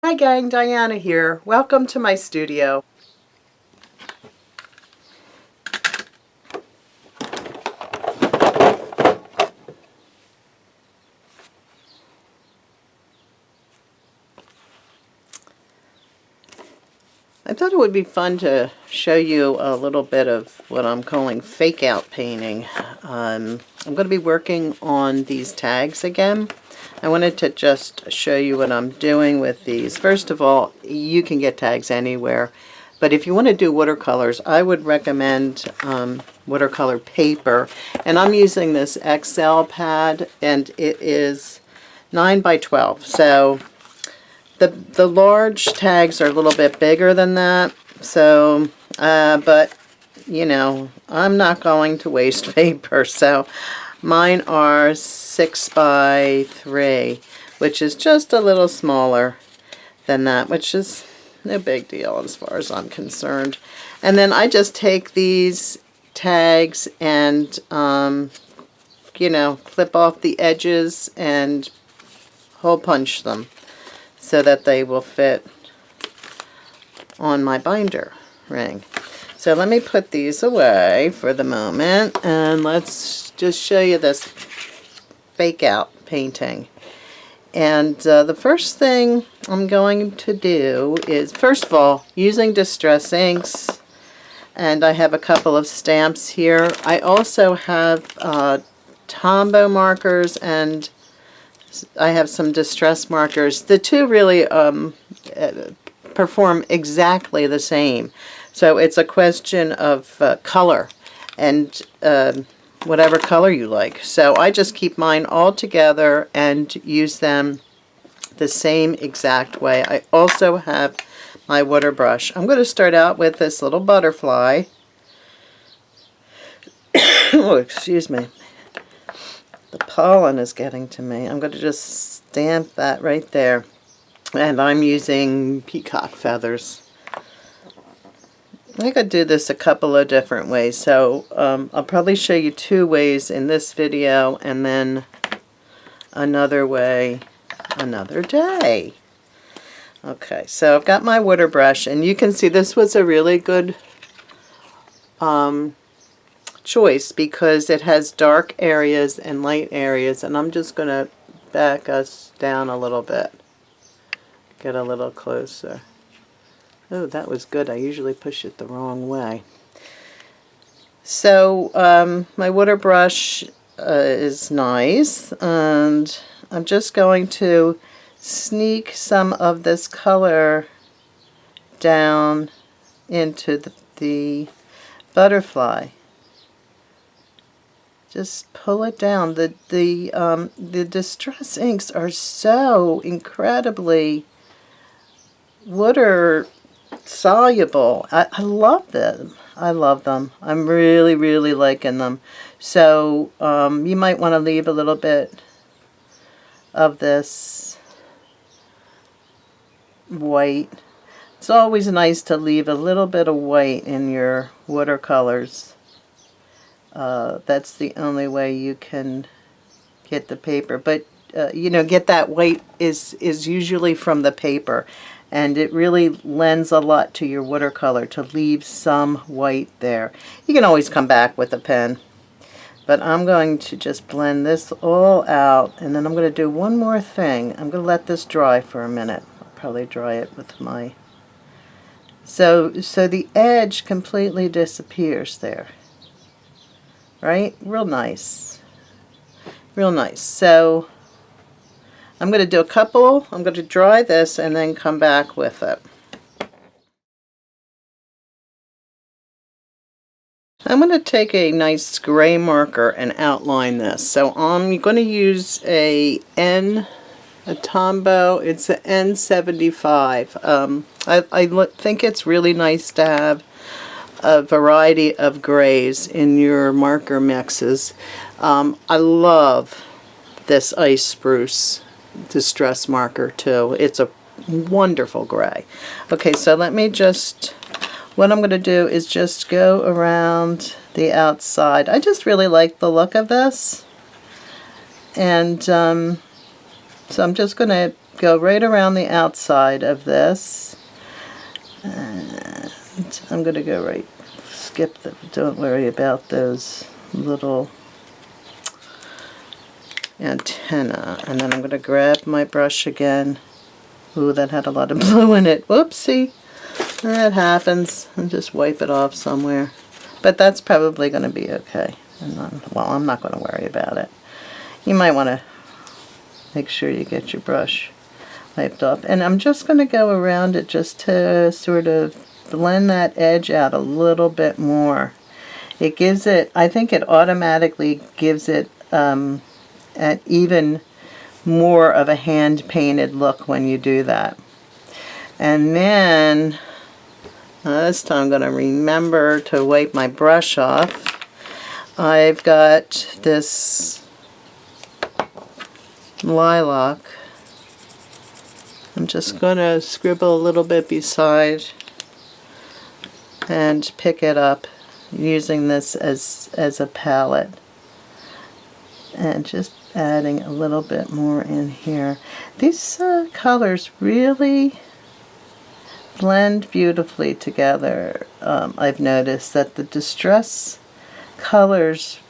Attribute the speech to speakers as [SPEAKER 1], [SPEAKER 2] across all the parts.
[SPEAKER 1] Hi gang, Diana here. Welcome to my studio. I thought it would be fun to show you a little bit of what I'm calling fake out painting. I'm going to be working on these tags again. I wanted to just show you what I'm doing with these. First of all, you can get tags anywhere, but if you want to do watercolors, I would recommend watercolor paper. And I'm using this XL pad, and it is 9 by 12. So the large tags are a little bit bigger than that. So, but you know, I'm not going to waste paper. So mine are 6 by 3, which is just a little smaller than that, which is no big deal as far as I'm concerned. And then I just take these tags and, you know, clip off the edges and hole punch them so that they will fit on my binder ring. So let me put these away for the moment, and let's just show you this fake out painting. And the first thing I'm going to do is, first of all, using distress inks, and I have a couple of stamps here. I also have Tombow markers, and I have some distress markers. The two really perform exactly the same. So it's a question of color and whatever color you like. So I just keep mine all together and use them the same exact way. I also have my water brush. I'm going to start out with this little butterfly. Oh, excuse me. The pollen is getting to me. I'm going to just stamp that right there. And I'm using peacock feathers. I could do this a couple of different ways. So I'll probably show you 2 ways in this video, and then another way another day. Okay, so I've got my water brush, and you can see this was a really good choice because it has dark areas and light areas, and I'm just going to back us down a little bit. Get a little closer. Oh, that was good. I usually push it the wrong way. So my water brush is nice, and I'm just going to sneak some of this color down into the butterfly. Just pull it down. The distress inks are so incredibly water soluble. I love them. I love them. I'm really liking them. So you might want to leave a little bit of this white. It's always nice to leave a little bit of white in your watercolors. That's the only way you can get the paper. But you know, get that white is usually from the paper. And it really lends a lot to your watercolor to leave some white there. You can always come back with a pen. But I'm going to just blend this all out, and then I'm going to do one more thing. I'm going to let this dry for a minute. I'll probably dry it with my... So the edge completely disappears there. Right? Real nice. Real nice. So I'm going to do a couple. I'm going to dry this and then come back with it. I'm going to take a nice gray marker and outline this. So I'm going to use a Tombow. It's an N75. I think it's really nice to have a variety of grays in your marker mixes. I love this ice spruce distress marker too. It's a wonderful gray. Okay, so let me just, what I'm going to do is just go around the outside. I just really like the look of this, and so I'm just going to go right around the outside of this. And I'm going to go right, skip the, don't worry about those little antenna. And then I'm going to grab my brush again. Ooh, that had a lot of blue in it. Whoopsie. That happens. And just wipe it off somewhere. But that's probably going to be okay. And then, well, I'm not going to worry about it. You might want to make sure you get your brush wiped off. And I'm just going to go around it just to sort of blend that edge out a little bit more. It gives it, I think it automatically gives it an even more of a hand-painted look when you do that. And then this time I'm going to remember to wipe my brush off. I've got this lilac. I'm just going to scribble a little bit beside and pick it up using this as a palette. And just adding a little bit more in here. These colors really blend beautifully together. I've noticed that the distress colors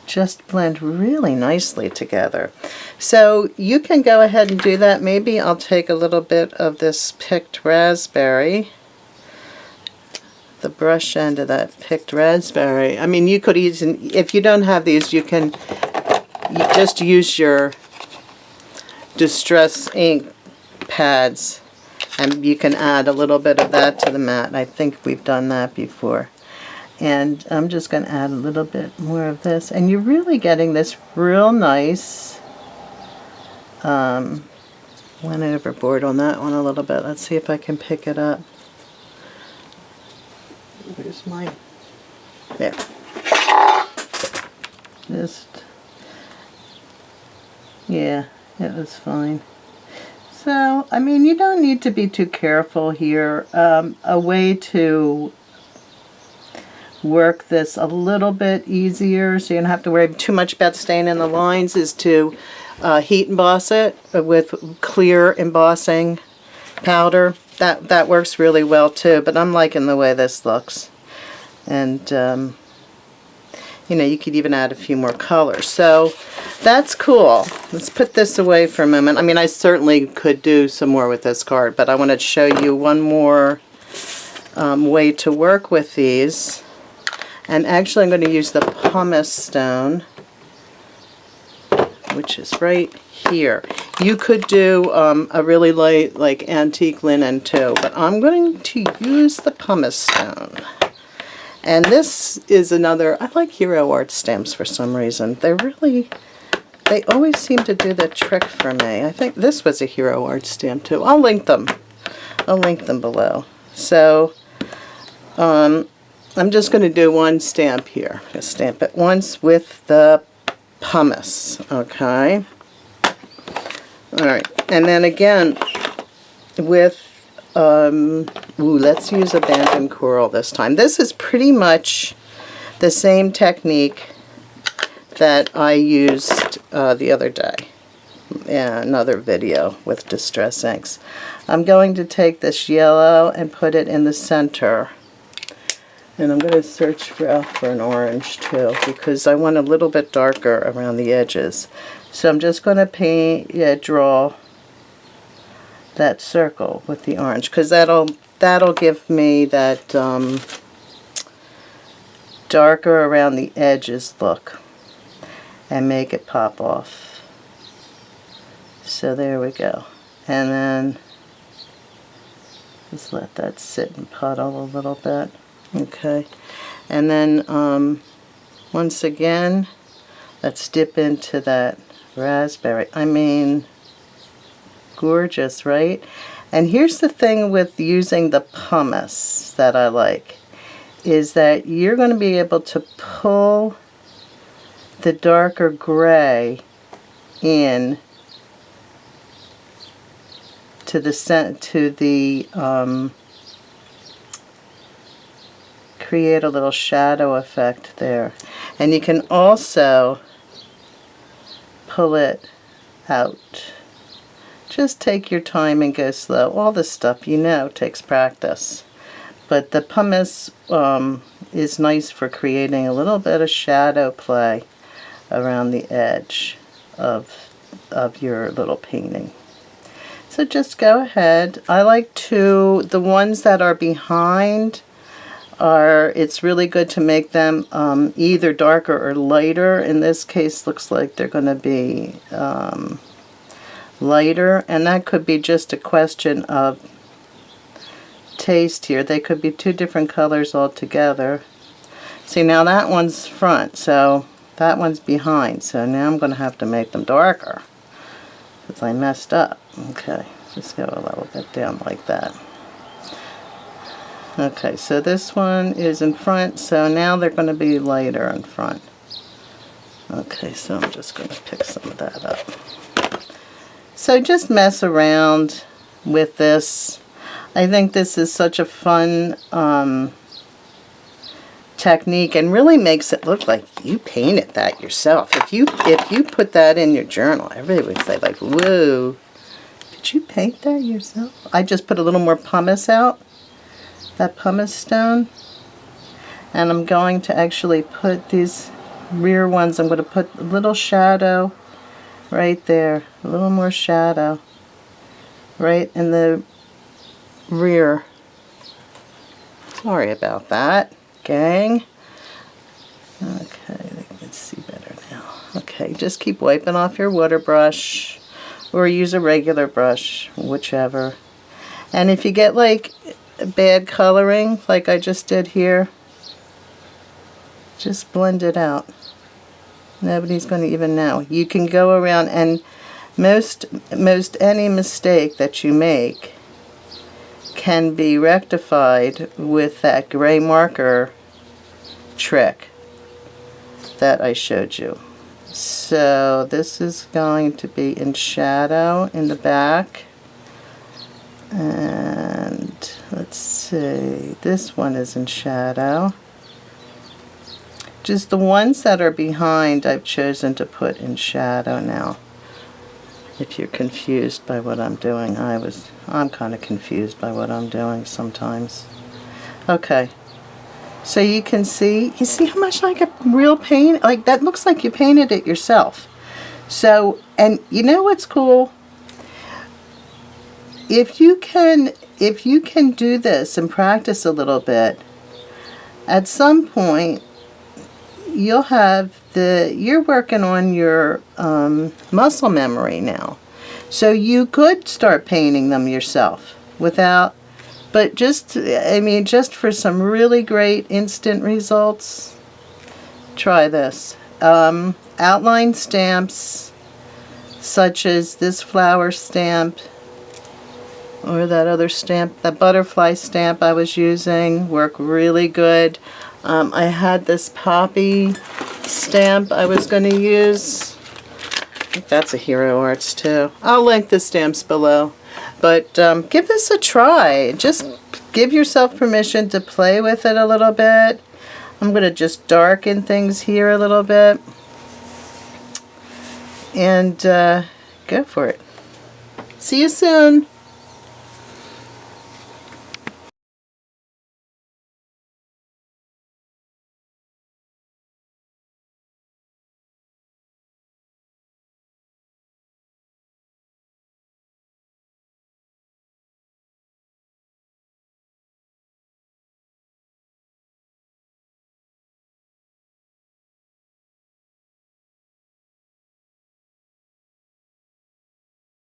[SPEAKER 1] just blend really nicely together. So you can go ahead and do that. Maybe I'll take a little bit of this picked raspberry, the brush end of that picked raspberry. I mean, you could even, if you don't have these, you can just use your distress ink pads and you can add a little bit of that to the mat. I think we've done that before. And I'm just going to add a little bit more of this. And you're really getting this real nice, went overboard on that one a little bit. Let's see if I can pick it up. Where's my, there. Just, yeah, it was fine. So, I mean, you don't need to be too careful here. A way to work this a little bit easier so you don't have to worry too much about staying in the lines is to heat emboss it with clear embossing powder. That works really well too, but I'm liking the way this looks. And you know, you could even add a few more colors. So that's cool. Let's put this away for a moment. I mean, I certainly could do some more with this card, but I wanted to show you one more way to work with these. And actually I'm going to use the pumice stone, which is right here. You could do a really light, like, antique linen too, but I'm going to use the pumice stone. And this is another, I like Hero Art stamps for some reason. They always seem to do the trick for me. I think this was a Hero Art stamp too. I'll link them. I'll link them below. So, I'm just going to do one stamp here. Just stamp it once with the pumice, okay? Alright, and then again with, let's use abandoned coral this time. This is pretty much the same technique that I used the other day in another video with distress inks. I'm going to take this yellow and put it in the center. And I'm going to search for an orange too, because I want a little bit darker around the edges. So I'm just going to draw that circle with the orange, because that'll give me that darker around the edges look and make it pop off. So there we go. And then just let that sit and puddle a little bit. Okay, and then once again, let's dip into that raspberry. I mean, gorgeous, right? And here's the thing with using the pumice that I like, is that you're going to be able to pull the darker gray in to the create a little shadow effect there. And you can also pull it out just take your time and go slow. All this stuff, you know, takes practice. But the pumice is nice for creating a little bit of shadow play around the edge of your little painting. So just go ahead. I like the ones that are behind it's really good to make them either darker or lighter. In this case, looks like they're going to be lighter, and that could be just a question of taste here. They could be two different colors altogether. See, now that one's front, so that one's behind. So now I'm going to have to make them darker because I messed up. Okay, just go a little bit down like that. Okay, so this one is in front, so now they're going to be lighter in front. Okay, so I'm just going to pick some of that up. So just mess around with this. I think this is such a fun technique, and really makes it look like you painted that yourself. If you put that in your journal, everybody would say like, whoa, did you paint that yourself? I just put a little more pumice out, that pumice stone, and I'm going to actually put these rear ones, I'm going to put a little shadow right there, a little more shadow right in the rear. Sorry about that, gang. Okay, you can see better now. Okay, just keep wiping off your water brush, or use a regular brush, whichever. And if you get like bad coloring, like I just did here, just blend it out. Nobody's going to even know. You can go around, and most any mistake that you make can be rectified with that gray marker trick that I showed you. So this is going to be in shadow in the back, and let's see, this one is in shadow. Just the ones that are behind I've chosen to put in shadow now. If you're confused by what I'm doing, I'm kind of confused by what I'm doing sometimes. Okay, so you see how much like a real paint, like that looks like you painted it yourself. So, and you know what's cool? If you can do this and practice a little bit, at some point you'll have you're working on your muscle memory now. So you could start painting them yourself without, but just, I mean, just for some really great instant results, try this. Outline stamps, such as this flower stamp, or that other stamp, that butterfly stamp I was using, work really good. I had this poppy stamp I was going to use. I think that's a Hero Arts too. I'll link the stamps below. But give this a try. Just give yourself permission to play with it a little bit. I'm going to just darken things here a little bit. And go for it. See you soon.